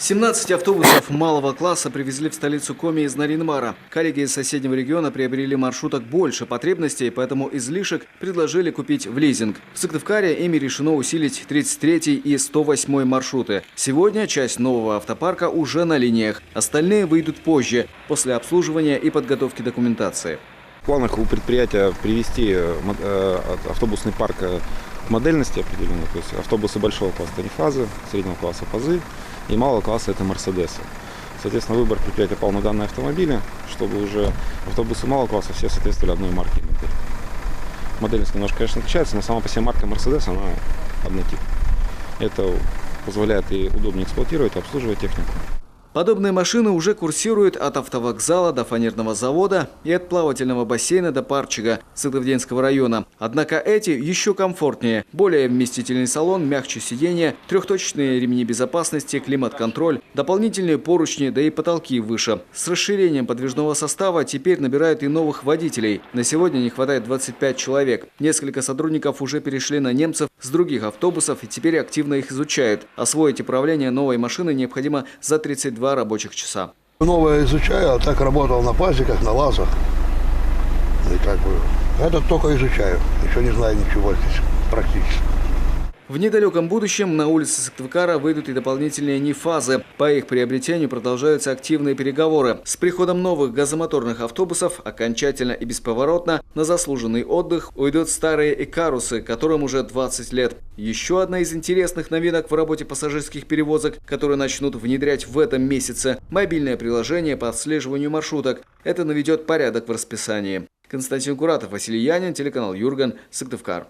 17 автобусов малого класса привезли в столицу Коми из Нарьян-Мара. Коллеги из соседнего региона приобрели маршруток больше потребностей, поэтому излишек предложили купить в лизинг. В Сыктывкаре ими решено усилить 33-й и 108-й маршруты. Сегодня часть нового автопарка уже на линиях. Остальные выйдут позже, после обслуживания и подготовки документации. В планах у предприятия привести автобусный парк к модельности определенной, то есть автобусы большого класса – это фазы, среднего класса – пазы, и малого класса – это мерседесы. Соответственно, выбор предприятия пал на данные автомобили, чтобы уже автобусы малого класса все соответствовали одной марке и модели. Модельность немножко, конечно, отличается, но сама по себе марка Mercedes, она однотип. Это позволяет и удобнее эксплуатировать, и обслуживать технику. Подобные машины уже курсируют от автовокзала до фанерного завода и от плавательного бассейна до парчика Сыктывденского района. Однако эти еще комфортнее. Более вместительный салон, мягче сиденья, трехточечные ремни безопасности, климат-контроль, дополнительные поручни, да и потолки выше. С расширением подвижного состава теперь набирают и новых водителей. На сегодня не хватает 25 человек. Несколько сотрудников уже перешли на немцев с других автобусов и теперь активно их изучают. Освоить управление новой машиной необходимо за 32 рабочих часа. Новое изучаю, а так работал на пазиках, на лазах. И как бы это только изучаю. Еще не знаю ничего здесь практически. В недалеком будущем на улице Сыктывкара выйдут и дополнительные НИ-фазы. По их приобретению продолжаются активные переговоры. С приходом новых газомоторных автобусов окончательно и бесповоротно на заслуженный отдых уйдут старые икарусы, которым уже 20 лет. Еще одна из интересных новинок в работе пассажирских перевозок, которые начнут внедрять в этом месяце – мобильное приложение по отслеживанию маршруток. Это наведет порядок в расписании. Константин Куратов, Василий Янин, телеканал Юрган, Сыктывкар.